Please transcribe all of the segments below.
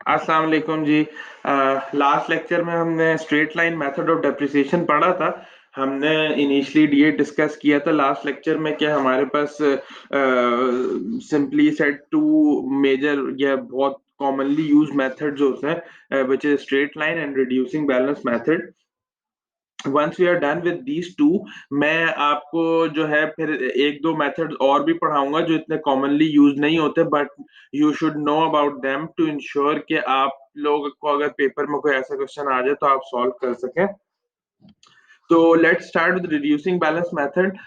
अस्सलाम वालेकुम जी। Last lecture में हमने straight line method of depreciation पढ़ा था। हमने इनिशियली ये डिस्कस किया था लास्ट लेक्चर में कि हमारे पास सिंपली सेड टू मेजर या बहुत कॉमनली यूज मेथड्स होते हैं, which is straight line and reducing balance method. Once we are done with these two, मैं आपको जो है फिर एक दो मेथड्स और भी पढ़ाऊंगा जो इतने कॉमनली यूज नहीं होते, but you should know about them to ensure कि आप लोग को अगर पेपर में कोई ऐसा क्वेश्चन आ जाए तो आप सॉल्व कर सकें। तो let's start with reducing balance method.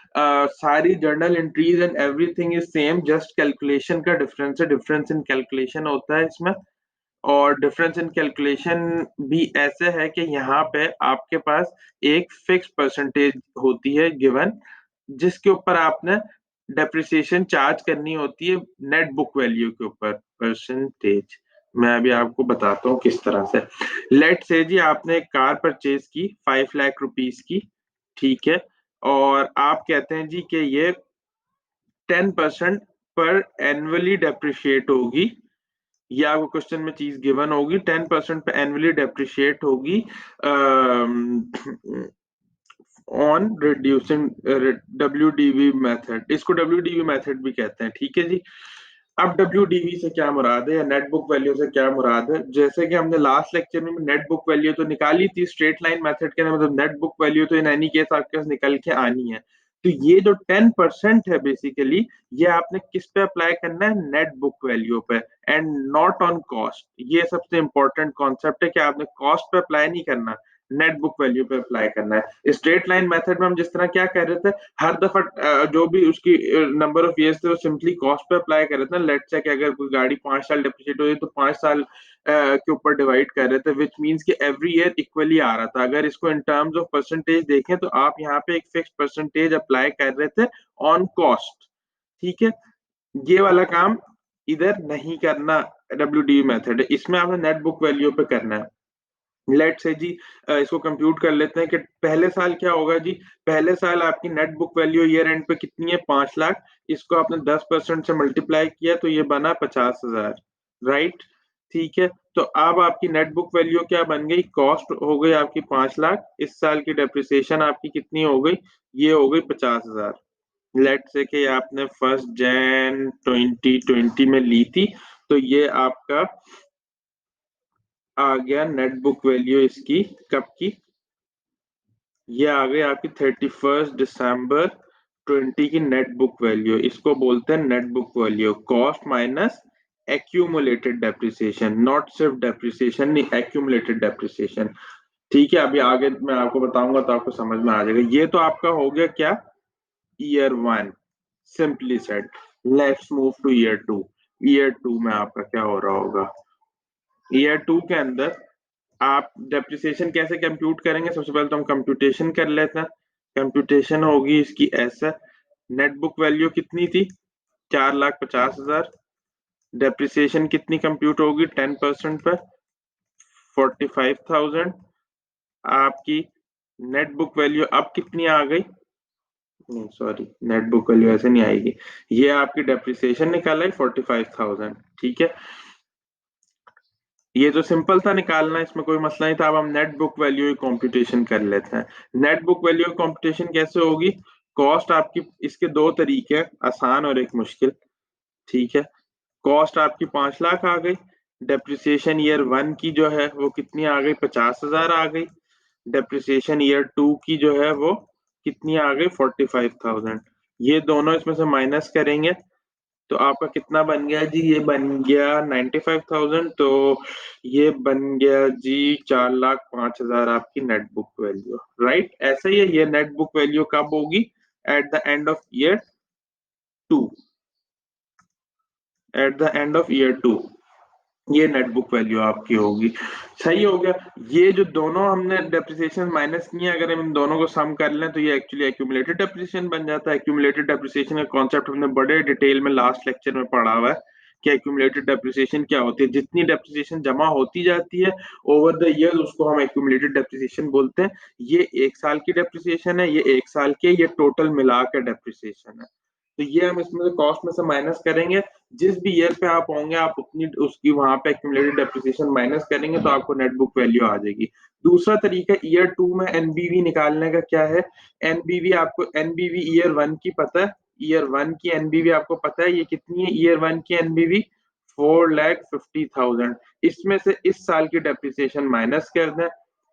सारी journal entries and everything is same, just calculation का डिफरेंस है, डिफरेंस इन कैलकुलेशन होता है इसमें। और डिफरेंस इन कैलकुलेशन भी ऐसे है कि यहाँ पे आपके पास एक फिक्स परसेंटेज होती है गिवन, जिसके ऊपर आपने डेप्रिसिएशन चार्ज करनी होती है नेट बुक वैल्यू के ऊपर परसेंटेज। मैं अभी आपको बताता हूँ किस तरह से। लेट से जी आपने एक कार परचेज की 5 लाख रुपीस की, ठीक है, और आप कहते हैं जी कि ये 10% पर एनुअली डेप्रिशिएट होगी। ये आपको क्वेश्चन में चीज गिवन होगी, 10% पे एनुअली डेप्रिशिएट होगी ऑन रिड्यूसिंग WDV मेथड। इसको WDV मेथड भी कहते हैं, ठीक है जी। अब WDV से क्या मुराद है या नेट बुक वैल्यू से क्या मुराद है? जैसे कि हमने लास्ट लेक्चर में नेट बुक वैल्यू तो निकाली थी स्ट्रेट लाइन मेथड के अंदर, मतलब नेट बुक वैल्यू तो इन एनी केस आपके पास निकल के आनी है। तो ये जो 10% है बेसिकली, ये आपने किस पे अप्लाई करना है? नेट बुक वैल्यू पे, एंड नॉट ऑन कॉस्ट। ये सबसे इंपॉर्टेंट कॉन्सेप्ट है कि आपने कॉस्ट पे अप्लाई नहीं करना, नेट बुक वैल्यू पे अप्लाई करना है। स्ट्रेट लाइन मेथड में हम जिस तरह क्या कर रहे थे, हर दफा जो भी उसकी नंबर ऑफ ईयर्स थे वो सिंपली कॉस्ट पे अप्लाई कर रहे थे। लेट्स से कि अगर कोई गाड़ी 5 साल डेप्रिशिएट हो रही है तो 5 साल के ऊपर डिवाइड कर रहे थे, विच मीन्स कि एवरी ईयर इक्वली आ रहा था। अगर इसको इन टर्म्स ऑफ परसेंटेज देखें तो आप यहाँ पे एक फिक्स परसेंटेज अप्लाई कर रहे थे ऑन कॉस्ट, ठीक है। ये वाला काम इधर नहीं करना, WDV मेथड है, इसमें आपने नेट बुक वैल्यू पे करना है। लेट से जी इसको कंप्यूट कर लेते हैं कि पहले साल क्या होगा जी। पहले साल आपकी net book value year and पे कितनी है? 5 लाख। इसको आपने 10% से मल्टीप्लाई किया तो ये बना 50,000, राइट, ठीक है। तो अब आपकी नेट बुक वैल्यू क्या बन गई? कॉस्ट हो गई आपकी 5 लाख, इस साल की डेप्रिसिएशन आपकी कितनी हो गई? ये हो गई 50,000। लेट से कि आपने 1 जनवरी 2020 में ली थी, तो ये आपका आ गया नेट बुक वैल्यू इसकी कब की? ये आ गई आपकी 31 दिसंबर 2020 की नेट बुक वैल्यू। इसको बोलते हैं net book value, cost minus accumulated depreciation, not सिर्फ डेप्रिसिएशन नहीं, एक्यूमुलेटेड डेप्रिसिएशन, ठीक है। अभी आगे मैं आपको बताऊंगा तो आपको समझ में आ जाएगा। ये तो आपका हो गया क्या? Year 1, simply set. Let's move two year 2। Year 2 में आपका क्या हो रहा होगा? ईयर 2 के अंदर आप डेप्रिसिएशन कैसे कंप्यूट करेंगे? सबसे पहले तो हम कंप्यूटेशन कर लेते हैं। कंप्यूटेशन होगी इसकी ऐसा, नेट बुक वैल्यू कितनी थी? 4,50,000। डेप्रिसिएशन कितनी कंप्यूट होगी 10% पे? 45,000। आपकी नेट बुक वैल्यू अब कितनी आ गई? नहीं सॉरी, नेट बुक वैल्यू ऐसे नहीं आएगी, ये आपकी डेप्रिसिएशन निकाला है 45,000, ठीक है। ये तो सिंपल था निकालना, इसमें कोई मसला नहीं था। अब हम नेट बुक वैल्यू की कंप्यूटेशन कर लेते हैं। नेट बुक वैल्यू की कंप्यूटेशन कैसे होगी? कॉस्ट आपकी, इसके दो तरीके हैं, आसान और एक मुश्किल, ठीक है। कॉस्ट आपकी 5 लाख आ गई, डेप्रिसिएशन ईयर 1 की जो है वो कितनी आ गई? 50,000 आ गई। डेप्रिसिएशन ईयर 2 की जो है वो कितनी आ गई? 45,000। ये दोनों इसमें से माइनस करेंगे तो आपका कितना बन गया जी? ये बन गया 95,000। तो ये बन गया जी 4,05,000 आपकी नेट बुक वैल्यू, राइट। ऐसा ही है, ये नेट बुक वैल्यू कब होगी? At the end of year 2। At the end of year 2 ये नेट बुक वैल्यू आपकी होगी। सही हो गया। ये जो दोनों हमने डेप्रिसिएशन माइनस किए, अगर हम इन दोनों को सम कर लें तो ये एक्चुअली एक्यूमुलेटेड डेप्रिसिएशन बन जाता है। एक्यूमुलेटेड डेप्रिसिएशन का कॉन्सेप्ट हमने बड़े डिटेल में लास्ट लेक्चर में पढ़ा हुआ है कि एक्यूमुलेटेड डेप्रिसिएशन क्या होती है। जितनी डेप्रिसिएशन जमा होती जाती है ओवर द ईयर उसको हम एक्यूमुलेटेड डेप्रिसिएशन बोलते हैं। ये 1 साल की डेप्रिसिएशन है, ये 1 साल के, ये टोटल मिला कर डेप्रिसिएशन है, तो ये हम इसमें से कॉस्ट में से माइनस करेंगे। जिस भी ईयर पे आप होंगे आप उतनी उसकी वहाँ पे एक्यूमुलेटेड डेप्रिसिएशन माइनस करेंगे तो आपको नेट बुक वैल्यू आ जाएगी। दूसरा तरीका ईयर 2 में एनबीवी निकालने का क्या है? एनबीवी आपको एनबीवी ईयर 1 की पता है, ईयर 1 की एनबीवी आपको पता है ये कितनी है? ईयर 1 की एनबीवी 4,50,000। इसमें से इस साल की डेप्रिसिएशन माइनस कर दें।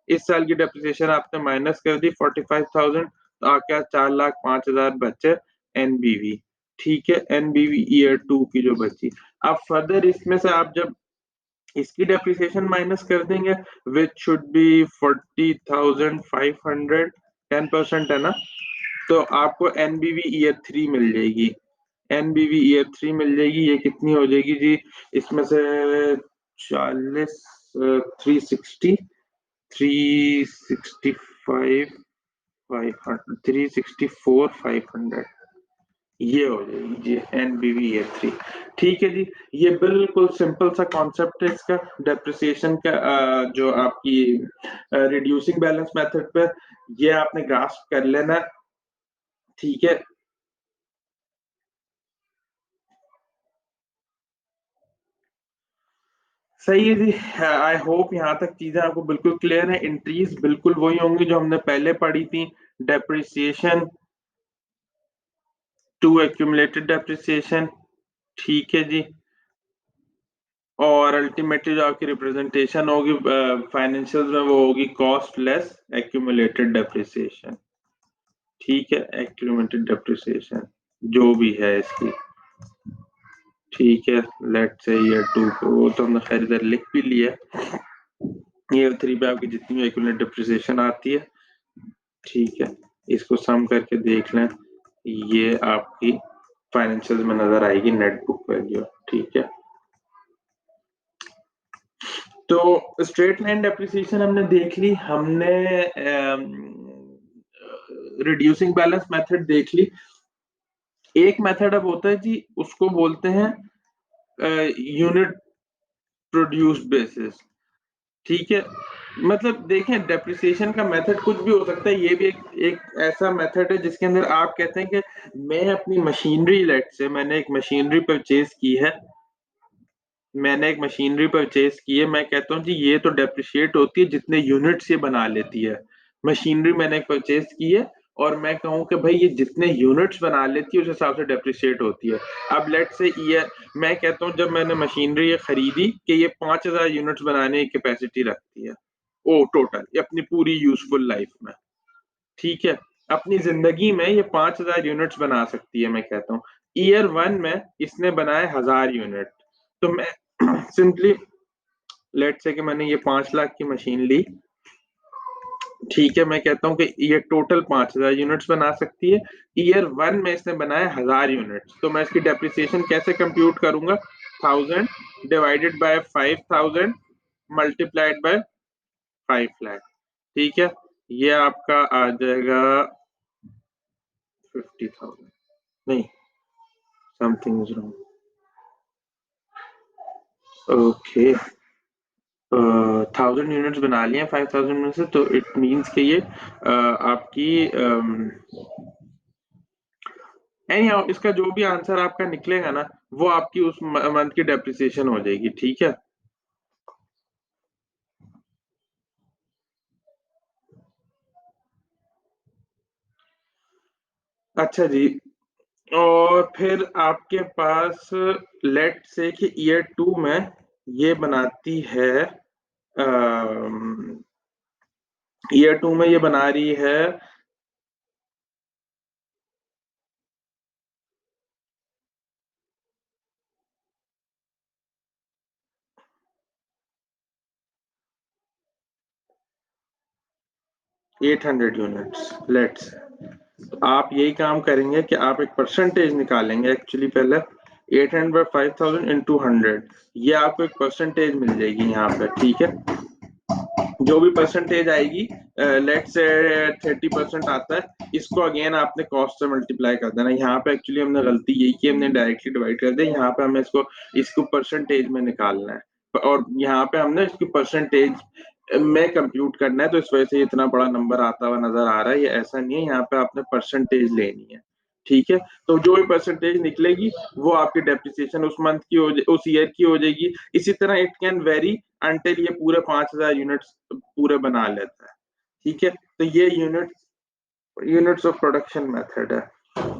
इस साल की डेप्रिसिएशन आपने माइनस कर दी 45,000, तो आके 4,05,000 बचे एनबीवी। ठीक है, एनबीवी ईयर 2 की जो बची। अब फर्दर इसमें से आप जब इसकी डेप्रिसिएशन माइनस कर देंगे विच शुड बी 40,500, 10% है ना, तो आपको एनबीवी ईयर 3 मिल जाएगी। एनबीवी ईयर 3 मिल जाएगी। ये कितनी हो जाएगी जी? इसमें से 40, 360, 365, 500, 364, 500, ये हो जाएगी जी एनबीवी ईयर 3। ठीक है जी, ये बिल्कुल सिंपल सा कॉन्सेप्ट है इसका डेप्रिसिएशन का, जो आपकी रिड्यूसिंग बैलेंस मेथड पे, ये आपने ग्रास्प कर लेना। ठीक है, सही है जी। आई होप यहाँ तक चीजें आपको बिल्कुल क्लियर है। एंट्रीज बिल्कुल वही होंगी जो हमने पहले पढ़ी थी। Depreciation to accumulated depreciation. ठीक है जी। और अल्टीमेटली जो आपकी रिप्रेजेंटेशन होगी फाइनेंशियल्स में वो होगी कॉस्ट लेस एक्यूमुलेटेड डेप्रिसिएशन। ठीक है, एक्यूमुलेटेड डेप्रिसिएशन जो भी है इसकी। ठीक है, लेट्स से ईयर 2 को वो तो हमने खैर इधर लिख भी लिया। ईयर 3 पे आपकी जितनी भी एक्यूमुलेटेड डेप्रिसिएशन आती है, ठीक है, इसको सम करके देख लें, ये आपकी फाइनेंशियल में नजर आएगी नेट बुक वैल्यू। ठीक है, तो स्ट्रेट लाइन डेप्रिसिएशन हमने देख ली, हमने रिड्यूसिंग बैलेंस मेथड देख ली। एक मेथड अब होता है जी, उसको बोलते हैं यूनिट प्रोड्यूस्ड बेसिस। ठीक है, मतलब देखें डेप्रिसिएशन का मेथड कुछ भी हो सकता है। ये भी एक ऐसा मेथड है जिसके अंदर आप कहते हैं कि मैं अपनी मशीनरी, लेट से मैंने एक मशीनरी परचेज की है, मैंने एक मशीनरी परचेज की है, मैं कहता हूँ जी ये तो डेप्रिशिएट होती है जितने यूनिट्स ये बना लेती है। मशीनरी मैंने एक परचेज की है और मैं कहूँ कि भाई ये जितने यूनिट्स बना लेती है उस हिसाब से डेप्रिशिएट होती है। अब लेट से ईयर, मैं कहता हूँ जब मैंने मशीनरी ये खरीदी कि ये 5,000 यूनिट्स बनाने की कैपेसिटी रखती है, ओ टोटल अपनी पूरी यूजफुल लाइफ में। ठीक है, अपनी जिंदगी में ये 5,000 यूनिट्स बना सकती है। मैं कहता हूँ ईयर 1 में इसने बनाए 1,000 यूनिट, तो मैं सिंपली लेट से कि मैंने ये 5 लाख की मशीन ली। ठीक है, मैं कहता हूँ कि ये टोटल 5,000 यूनिट्स बना सकती है। ईयर 1 में इसने बनाए 1,000 यूनिट्स, तो मैं इसकी डेप्रिसिएशन कैसे कंप्यूट करूंगा? 1000 divided by 5,000 multiplied by 5 lakh. ठीक है, ये आपका आ जाएगा 50,000, नहीं, something is wrong. Okay, 1,000 units बना लिए 5,000 में से, तो इट मीन्स कि ये आपकी एनी हाउ इसका जो भी आंसर आपका निकलेगा ना, वो आपकी उस मंथ की डेप्रिसिएशन हो जाएगी। ठीक है, अच्छा जी। और फिर आपके पास लेट से कि ईयर 2 में ये बनाती है, ईयर 2 में ये बना रही है 800 यूनिट्स। लेट्स, आप यही काम करेंगे कि आप एक परसेंटेज निकालेंगे एक्चुअली पहले। 800/5000 इंटू 100, ये आपको एक परसेंटेज मिल जाएगी यहाँ पे। ठीक है, जो भी परसेंटेज आएगी, लेट से 30% आता है, इसको अगेन आपने कॉस्ट से मल्टीप्लाई कर देना। यहाँ पे एक्चुअली हमने गलती यही की, हमने डायरेक्टली डिवाइड कर दिया। यहाँ पे हमें इसको परसेंटेज में निकालना है और यहाँ पे हमने इसकी परसेंटेज में कंप्यूट करना है, तो इस वजह से इतना बड़ा नंबर आता हुआ नजर आ रहा है। ये ऐसा नहीं है, यहाँ पे आपने परसेंटेज लेनी है। ठीक है, तो जो भी परसेंटेज निकलेगी वो आपकी डेप्रिसिएशन उस मंथ की उस ईयर की हो जाएगी। इसी तरह इट कैन वेरी अंटिल ये पूरे 5000 यूनिट्स पूरे बना लेता है। ठीक है, तो ये यूनिट्स ऑफ प्रोडक्शन मेथड है।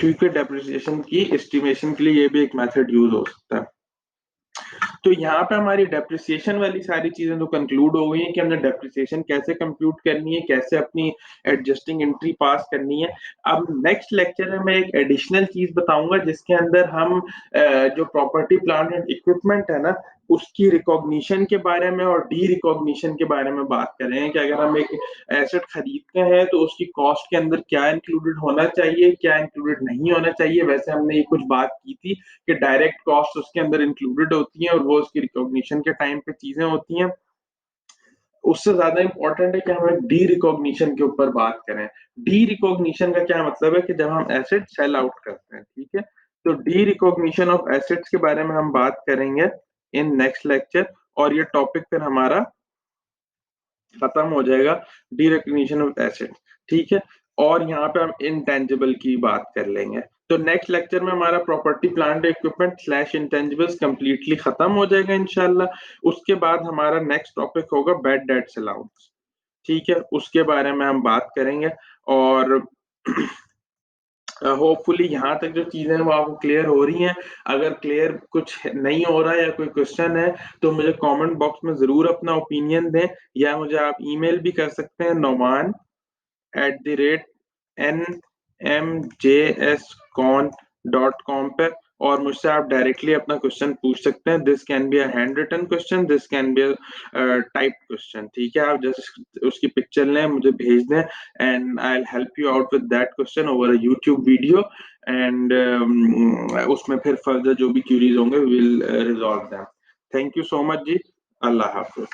ठीक है, डेप्रिसिएशन की एस्टिमेशन के लिए ये भी एक मेथड यूज हो सकता है। तो यहाँ पे हमारी डेप्रिसिएशन वाली सारी चीजें तो कंक्लूड हो गई हैं कि हमने डेप्रिसिएशन कैसे कंप्यूट करनी है, कैसे अपनी एडजस्टिंग एंट्री पास करनी है। अब नेक्स्ट लेक्चर में मैं एक एडिशनल चीज बताऊंगा जिसके अंदर हम जो प्रॉपर्टी प्लांट एंड इक्विपमेंट है ना उसकी रिकॉग्निशन के बारे में और डी रिकॉग्निशन के बारे में बात कर रहे हैं कि अगर हम एक एसेट खरीदते हैं तो उसकी कॉस्ट के अंदर क्या इंक्लूडेड होना चाहिए, क्या इंक्लूडेड नहीं होना चाहिए। वैसे हमने ये कुछ बात की थी कि डायरेक्ट कॉस्ट उसके अंदर इंक्लूडेड होती हैं और वो उसकी रिकॉग्निशन के टाइम पे चीजें होती हैं। उससे ज्यादा इंपॉर्टेंट है कि हम डी रिकॉग्निशन के ऊपर बात करें। डी रिकॉग्निशन का क्या मतलब है कि जब हम एसेट सेल आउट करते हैं, ठीक है, तो डी रिकॉग्निशन ऑफ एसेट्स के बारे में हम बात करेंगे इन नेक्स्ट लेक्चर, और ये टॉपिक फिर हमारा खत्म हो जाएगा, डी रिकॉग्निशन ऑफ एसेट। ठीक है, और यहाँ पे हम इंटेंजिबल की बात कर लेंगे। तो नेक्स्ट लेक्चर में हमारा property plant equipment slash intangibles completely खत्म हो जाएगा इंशाल्लाह। उसके बाद हमारा नेक्स्ट टॉपिक होगा बैड डेट्स अलाउंस। ठीक है, उसके बारे में हम बात करेंगे। और होपफुली यहाँ तक जो चीजें हैं वो आपको क्लियर हो रही हैं। अगर क्लियर कुछ नहीं हो रहा है या कोई क्वेश्चन है तो मुझे कमेंट बॉक्स में जरूर अपना ओपिनियन दें, या मुझे आप ईमेल भी कर सकते हैं noman@nmjscon.com पे, और मुझसे आप डायरेक्टली अपना क्वेश्चन पूछ सकते हैं। This can be a hand written question, this can be type question. ठीक है, आप जस्ट उसकी पिक्चर लें, मुझे भेज दें, and I will help you out with that question over a YouTube video. And उसमें फिर फर्दर जो भी क्यूरीज होंगे will resolve them. Thank you so much जी। अल्लाह हाफिज।